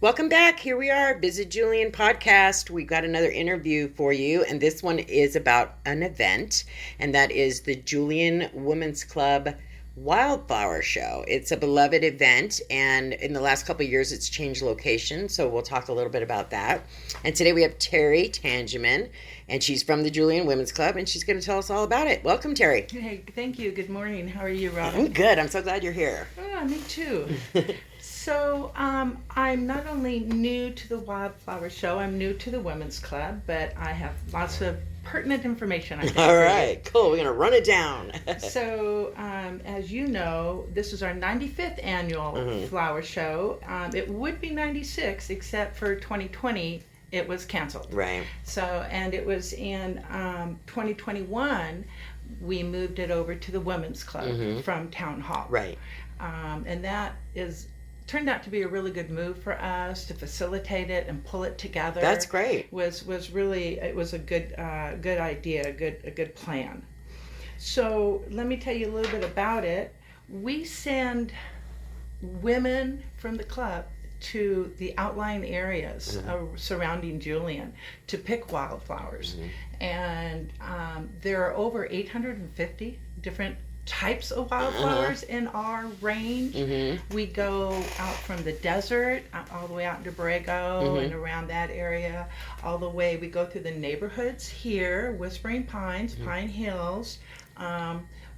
Welcome back. Here we are, Visit Julian podcast. We've got another interview for you, and this one is about an event, and that is the Julian Women's Club Wildflower Show. It's a beloved event, and in the last couple of years, it's changed location, so we'll talk a little bit about that. And today we have Tere Tangeman, and she's from the Julian Women's Club, and she's going to tell us all about it. Welcome, Tere. Hey, thank you. Good morning. How are you, Robin? I'm good. I'm so glad you're here. Oh, me too. So, I'm not only new to the Wildflower Show, I'm new to the Women's Club, but I have lots of pertinent information. I think, all right, cool. We're going to run it down. So, as you know, this is our 95th annual flower show. It would be 96, except for 2020, it was canceled. Right. So, and it was in 2021, we moved it over to the Women's Club from Town Hall. Right. And that turned out to be a really good move for us to facilitate it and pull it together. That's great. Was really, it was a good idea, a good plan. So let me tell you a little bit about it. We send women from the club to the outlying areas surrounding Julian to pick wildflowers. And there are over 850 different types of wildflowers in our range. We go out from the desert all the way out into Borrego and around that area, all the way. We go through the neighborhoods here, Whispering Pines, Pine Hills.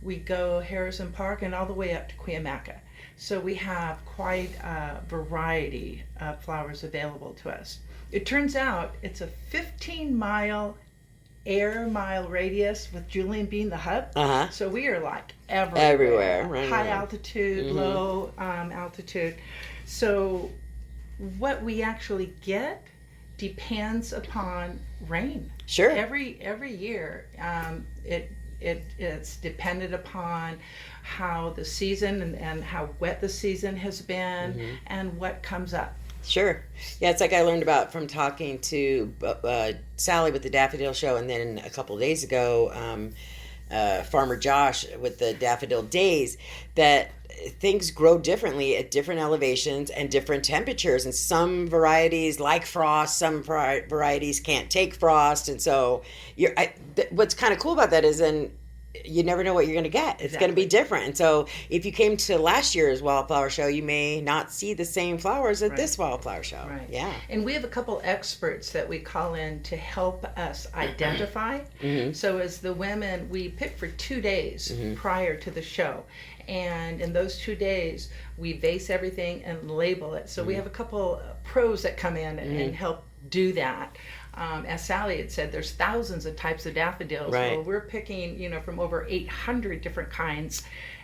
We go Harrison Park and all the way up to Cuyamaca. So we have quite a variety of flowers available to us. It turns out it's a 15-mile radius, with Julian being the hub. So we are like everywhere. Right, high altitude, low altitude. So what we actually get depends upon rain. Sure. Every year, it's dependent upon how the season and how wet the season has been and what comes up. Sure. Yeah, it's like I learned about from talking to Sally with the Daffodil Show, and then a couple of days ago, Farmer Josh with the Daffodil Days, that things grow differently at different elevations and different temperatures. And some varieties like frost, some varieties can't take frost. And so what's kind of cool about that is you never know what you're going to get. It's going to be different. And so if you came to last year's Wildflower Show, you may not see the same flowers at this Wildflower Show. Right. Yeah. And we have a couple experts that we call in to help us identify. So as the women, we pick for 2 days prior to the show. And in those 2 days, we vase everything and label it. So we have a couple pros that come in and help do that. As Sally had said, there's thousands of types of daffodils. Right. Well, we're picking, from over 800 different kinds.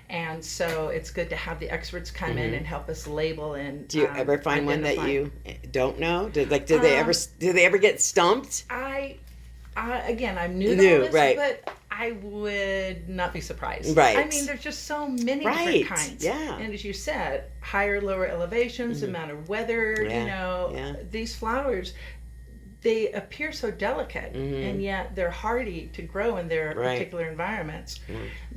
And so it's good to have the experts come in and help us label and do you ever find one identify. that you don't know? Do they ever get stumped? Again, I'm new to all this, right. but I would not be surprised. Right. I mean, there's just so many different kinds. Yeah. And as you said, higher, lower elevations, amount of weather, these flowers, they appear so delicate, and yet they're hardy to grow in their particular environments.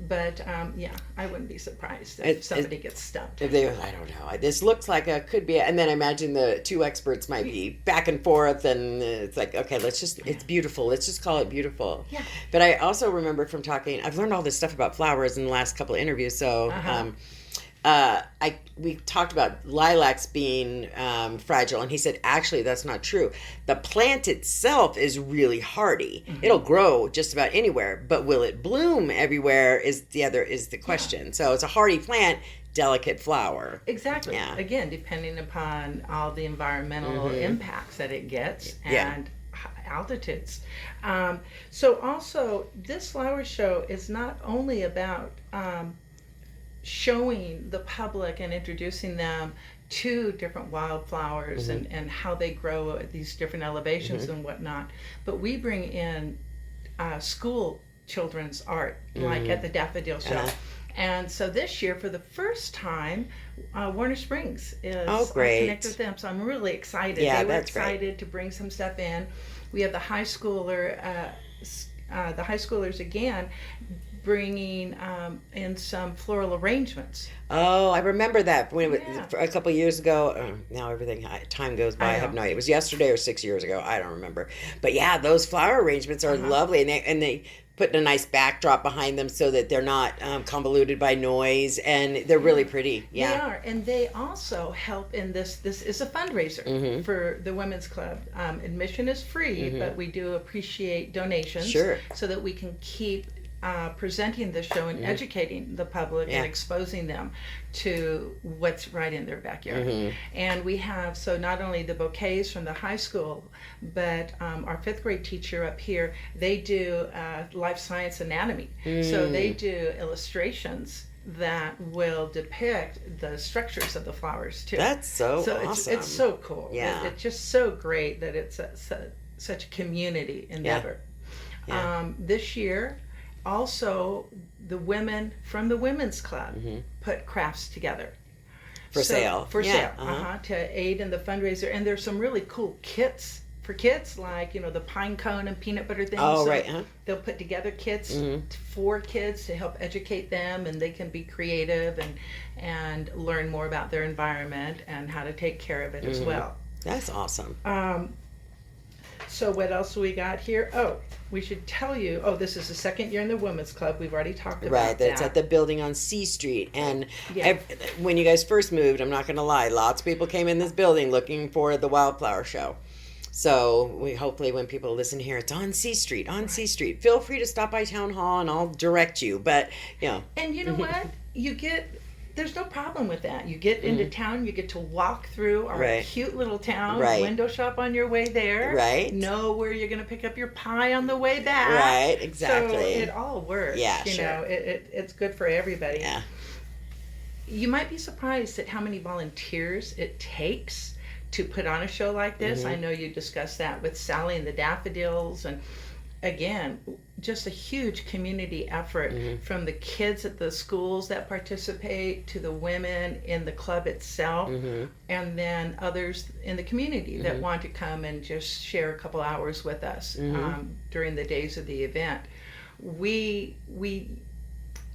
But I wouldn't be surprised if somebody gets stumped. I don't know. This looks like could be, and then I imagine the two experts might be back and forth, and it's like, okay, it's beautiful. Let's just call it beautiful. Yeah. But I also remember from talking, I've learned all this stuff about flowers in the last couple of interviews, so we talked about lilacs being fragile, and he said, actually, that's not true. The plant itself is really hardy. It'll grow just about anywhere, but will it bloom everywhere is the question. So it's a hardy plant, delicate flower. Exactly. Yeah. Again, depending upon all the environmental impacts that it gets and altitudes. So also, this flower show is not only about showing the public and introducing them to different wildflowers and how they grow at these different elevations and whatnot, but we bring in school children's art, like at the Daffodil Show. And so this year, for the first time, Warner Springs is connected with them. So I'm really excited. Yeah, they were that's excited to bring some stuff in. We have the high schoolers again. bringing in some floral arrangements. Oh, I remember that when it was, Yeah. a couple of years ago. Now time goes by. I I have know. no idea. It was yesterday or 6 years ago. I don't remember. But yeah, those flower arrangements are lovely, and they put a nice backdrop behind them so that they're not convoluted by noise, and they're really pretty. Yeah. They are, and they also help in this. This is a fundraiser for the Women's Club. Admission is free, but we do appreciate donations, Sure. so that we can keep presenting the show and educating the public Yeah. and exposing them to what's right in their backyard. And we have, so not only the bouquets from the high school, but our fifth grade teacher up here, they do life science anatomy. So they do illustrations that will depict the structures of the flowers too. That's so awesome. It's so cool. Yeah. It's just so great that it's such a community endeavor. Yeah. This year, also, the women from the Women's Club put crafts together. For sale. For Yeah, sale, to aid in the fundraiser. And there's some really cool kits for kids, like, the pine cone and peanut butter things. Oh, So right. Huh? they'll put together kits for kids to help educate them, and they can be creative and learn more about their environment and how to take care of it as well. That's awesome. So what else we got here? Oh, we should tell you. Oh, this is the second year in the Women's Club. We've already talked about Right, that's that. at the building on C Street. And Yeah. when you guys first moved, I'm not going to lie, lots of people came in this building looking for the Wildflower Show. So we hopefully when people listen here, it's on C Street, on C Street. Feel free to stop by Town Hall and I'll direct you. But, And you know what? There's no problem with that. You get into town, you get to walk through our Right. cute little town, Right. window shop on your way there. Right. Know where you're going to pick up your pie on the way back. Right, exactly. So it all works. Yeah, you sure. know, it's good for everybody. Yeah. You might be surprised at how many volunteers it takes to put on a show like this. I know you discussed that with Sally and the Daffodils, and again, just a huge community effort from the kids at the schools that participate to the women in the club itself, and then others in the community that want to come and just share a couple hours with us during the days of the event. We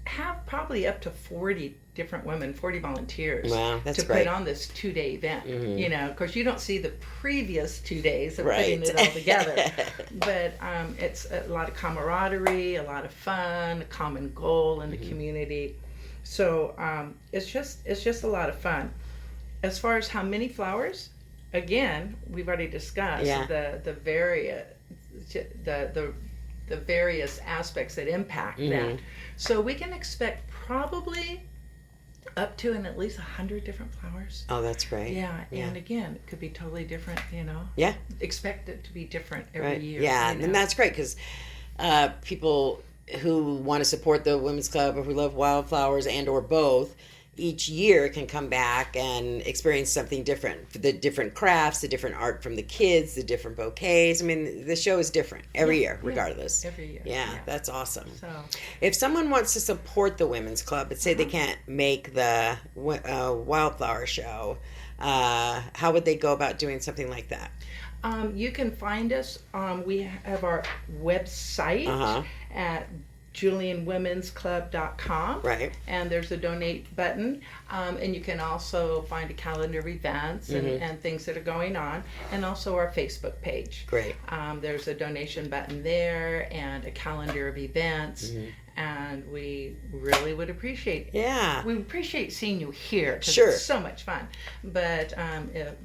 have probably up to 40 different women, 40 volunteers Wow, that's to great. put on this 2-day event. You know, of course, you don't see the previous 2 days of Right. putting it all together, but it's a lot of camaraderie, a lot of fun, a common goal in the community. So it's just a lot of fun. As far as how many flowers, again, we've already discussed the various aspects that impact that. So we can expect probably up to and at least 100 different flowers. Oh, that's great. Yeah, and again, it could be totally different, Yeah. Expect it to be different every Right. year. Yeah, you know. and that's great because people who want to support the Women's Club or who love wildflowers and or both, each year can come back and experience something different. The different crafts, the different art from the kids, the different bouquets. I mean, the show is different every year, regardless. Every year. Yeah, that's awesome. So If someone wants to support the Women's Club, but say they can't make the Wildflower Show, how would they go about doing something like that? you can find us. We have our website at julianwomensclub.com. Right. And there's a donate button. And you can also find a calendar of events and things that are going on. And also our Facebook page. Great. There's a donation button there and a calendar of events. And we really would appreciate it. Yeah. We appreciate seeing you here because Sure. it's so much fun. But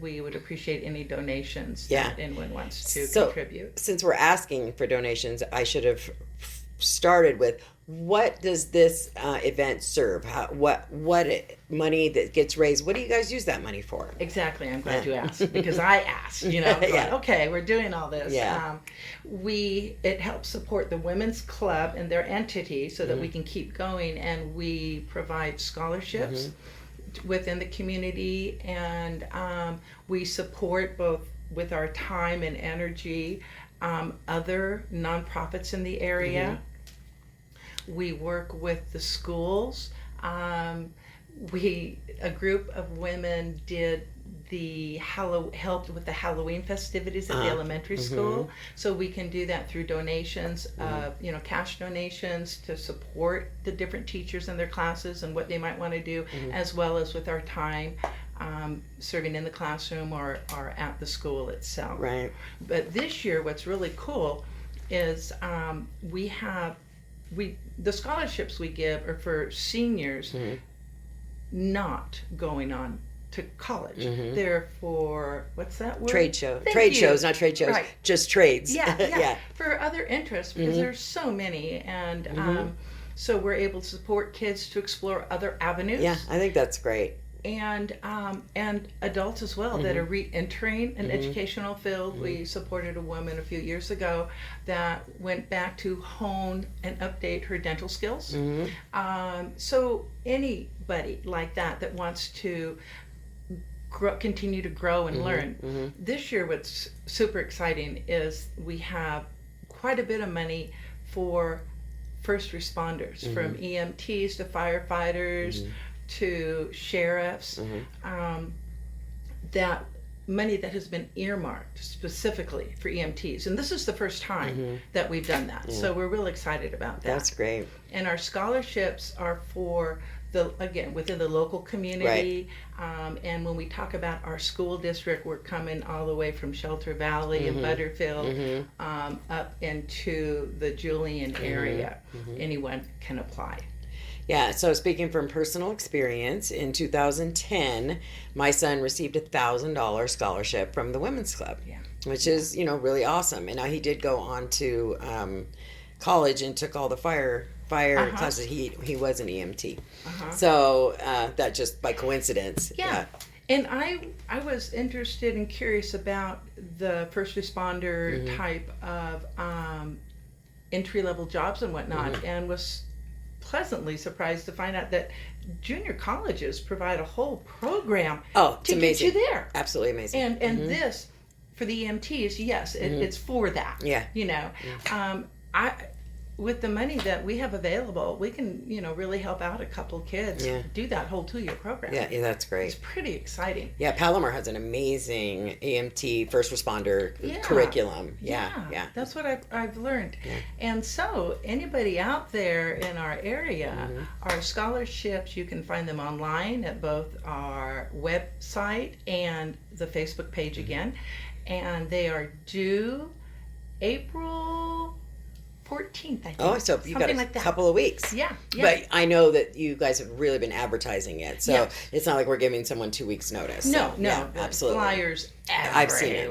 we would appreciate any donations that anyone wants to contribute. Since we're asking for donations, I should have started with, what does this event serve? What money that gets raised, what do you guys use that money for? Exactly. I'm glad you asked because I asked, going, okay, we're doing all this. Yeah. It helps support the Women's Club and their entity so that we can keep going, and we provide scholarships within the community, and we support both with our time and energy other nonprofits in the area. We work with the schools. A group of women did helped with the Halloween festivities at the elementary school, so we can do that through donations, cash donations to support the different teachers in their classes and what they might want to do, as well as with our time serving in the classroom or at the school itself. Right. But this year, what's really cool is the scholarships we give are for seniors not going on to college. They're for, what's that word? Trade show. Thank Trade you. shows, not trade shows. Right. Just trades. Yeah. For other interests, because there's so many, and so we're able to support kids to explore other avenues. Yeah, I think that's great. And adults as well that are re-entering an educational field. We supported a woman a few years ago that went back to hone and update her dental skills. So anybody like that wants to continue to grow and learn. This year, what's super exciting is we have quite a bit of money for first responders, from EMTs to firefighters to sheriffs, that money that has been earmarked specifically for EMTs. And this is the first time that we've done that. So we're real excited about that. That's great. And our scholarships are for within the local community. Right. And when we talk about our school district, we're coming all the way from Shelter Valley and Butterfield up into the Julian area. Anyone can apply. Yeah, so speaking from personal experience, in 2010, my son received a $1,000 scholarship from the Women's Club, which is, really awesome. And now he did go on to college and took all the fire classes. He was an EMT. So that just by coincidence. Yeah. And I was interested and curious about the first responder type of entry-level jobs and whatnot, and was pleasantly surprised to find out that junior colleges provide a whole program to amazing. Get you there. Absolutely amazing. And this, for the EMTs, yes, it's for that. Yeah. With the money that we have available, we can, really help out a couple kids do that whole 2-year program. Yeah, that's great. It's pretty exciting. Yeah, Palomar has an amazing EMT first responder curriculum. Yeah. That's what I've learned. Yeah. And so anybody out there in our area, our scholarships, you can find them online at both our website and the Facebook page again. And they are due April 14th, I think. Oh, so you've got a couple of weeks. Yeah. But I know that you guys have really been advertising it, so it's not like we're giving someone 2 weeks' notice. No, absolutely. Flyers everywhere. I've seen it.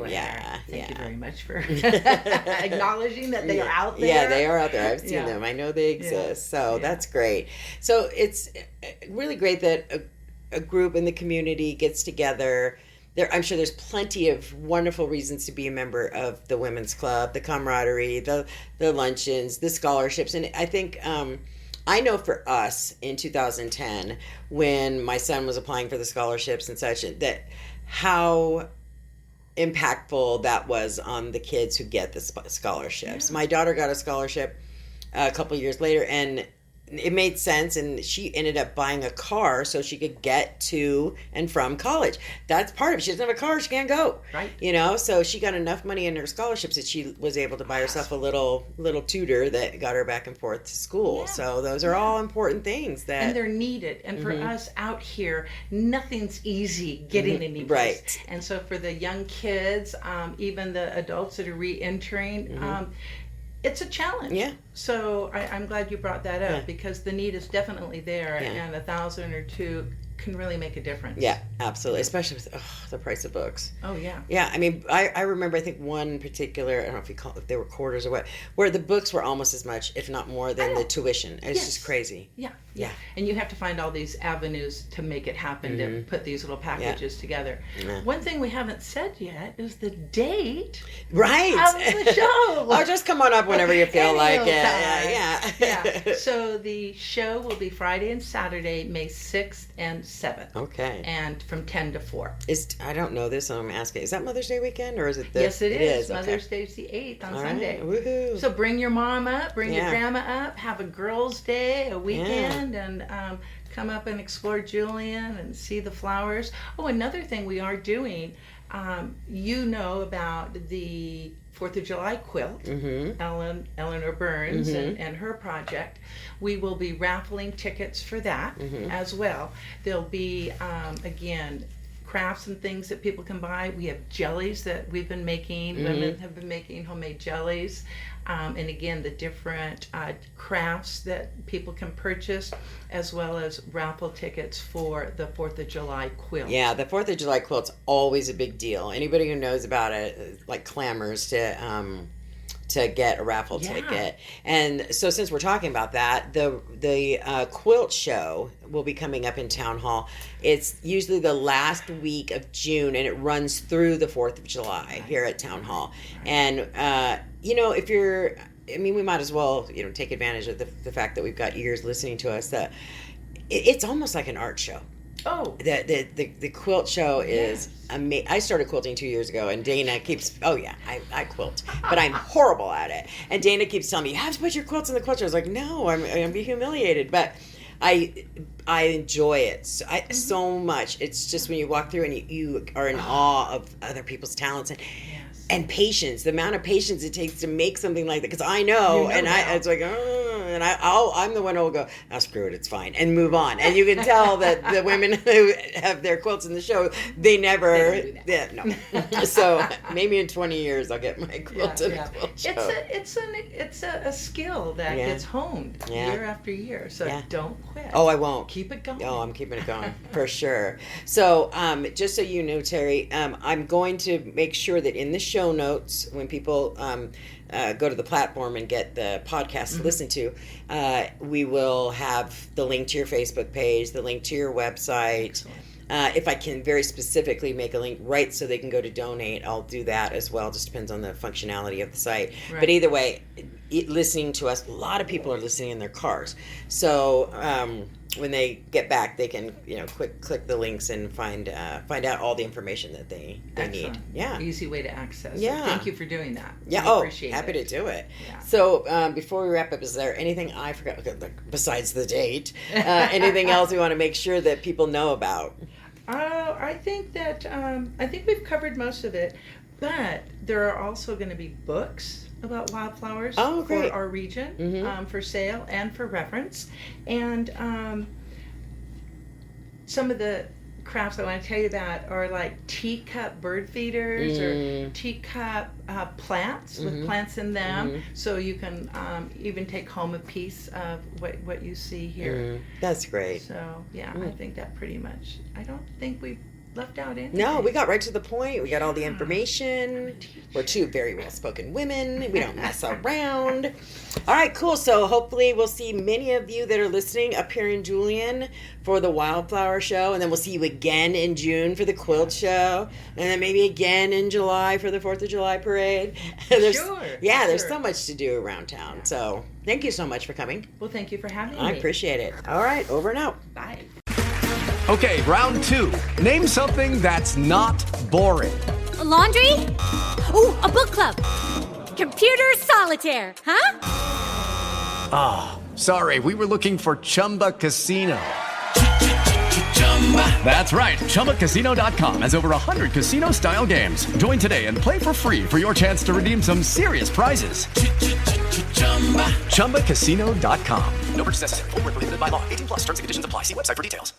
Thank you very much for acknowledging that they are out there. Yeah, they are out there. I've seen them. I know they exist. So that's great. So it's really great that a group in the community gets together. I'm sure there's plenty of wonderful reasons to be a member of the Women's Club, the camaraderie, the luncheons, the scholarships. And I think, I know for us in 2010, when my son was applying for the scholarships and such, that how impactful that was on the kids who get the scholarships. My daughter got a scholarship a couple years later, and it made sense, and she ended up buying a car so she could get to and from college. That's part of it. She doesn't have a car, she can't go. Right. So she got enough money in her scholarships that she was able to buy herself a little tutor that got her back and forth to school. Yeah. So those are all important things and they're needed. And for us out here, nothing's easy getting any place. Right. And so for the young kids, even the adults that are re-entering, it's a challenge. Yeah. So I'm glad you brought that up because the need is definitely there, and $1,000 or $2,000 can really make a difference. Yeah, absolutely. Especially with the price of books. Oh yeah. Yeah, I mean, I remember, I think one particular, I don't know if they were quarters or what, where the books were almost as much, if not more, than the tuition. It's just crazy. Yeah. And you have to find all these avenues to make it happen, to put these little packages together. Yeah. One thing we haven't said yet is the date of the show. Oh, just come on up whenever you feel like it. Yeah. So the show will be Friday and Saturday, May 6th and 7th. Okay. And from 10 to 4. I don't know this, so I'm asking. Is that Mother's Day weekend, or is it Yes, it is. Okay. Mother's Day is the 8th on Sunday. Right. Woohoo. So bring your mom up, bring your grandma up, have a girls' day, a weekend, and come up and explore Julian and see the flowers. Oh, another thing we are doing, you know about the 4th of July quilt, Eleanor Burns and her project. We will be raffling tickets for that as well. There'll be, again, crafts and things that people can buy. We have jellies that we've been making. Women have been making homemade jellies. And again, the different crafts that people can purchase, as well as raffle tickets for the 4th of July quilt. Yeah, the 4th of July quilt's always a big deal. Anybody who knows about it, like, clamors to get a raffle ticket. And so since we're talking about that, the quilt show will be coming up in Town Hall. It's usually the last week of June, and it runs through the 4th of July here at Town Hall. And, if you're, we might as well, take advantage of the fact that we've got ears listening to us, that it's almost like an art show. Oh, the quilt show is amazing. I started quilting 2 years ago, and Dana keeps, I quilt, but I'm horrible at it. And Dana keeps telling me, you have to put your quilts in the quilt show. I was like, no, I'm going to be humiliated. But I enjoy it so much. It's just when you walk through and you are in awe of other people's talents and patience, the amount of patience it takes to make something like that. Because I know, it's like, I'm the one who will go, screw it, it's fine, and move on. And you can tell that the women who have their quilts in the show, they never, no. So maybe in 20 years I'll get my quilt in a quilt show. It's a skill that gets honed year after year. So don't quit. Oh, I won't. Keep it going. Oh, I'm keeping it going for sure. So just so you know, Terry, I'm going to make sure that in the show notes, when people go to the platform and get the podcast to listen to, we will have the link to your Facebook page, the link to your website. If I can very specifically make a link right so they can go to donate, I'll do that as well. Just depends on the functionality of the site. Right. But either way, listening to us, a lot of people are listening in their cars. So when they get back, they can click the links and find out all the information that they need. Yeah, easy way to access. Yeah, so thank you for doing that. Yeah, appreciate happy to do it. Yeah. So before we wrap up, is there anything I forgot besides the date? Anything else we want to make sure that people know about? I think that I think we've covered most of it, but there are also going to be books about wildflowers for our region for sale and for reference. And some of the crafts I want to tell you about are like teacup bird feeders or teacup plants with plants in them. So you can even take home a piece of what you see here. That's great. So I think that pretty much, I don't think we've left out anything. No, we got right to the point. We got all the information. We're two very well-spoken women. We don't mess around. All right, cool. So hopefully we'll see many of you that are listening up here in Julian for the Wildflower Show, and then we'll see you again in June for the Quilt Show, and then maybe again in July for the 4th of July Parade. There's so much to do around town. So thank you so much for coming. Well, thank you for having me. I appreciate it. All right, over and out. Bye. Okay, round 2. Name something that's not boring. A laundry? Ooh, a book club. Computer solitaire, huh? Ah, sorry, we were looking for Chumba Casino. That's right, ChumbaCasino.com has over 100 casino-style games. Join today and play for free for your chance to redeem some serious prizes. ChumbaCasino.com. No purchase necessary. Void where prohibited by law. 18+ terms and conditions apply. See website for details.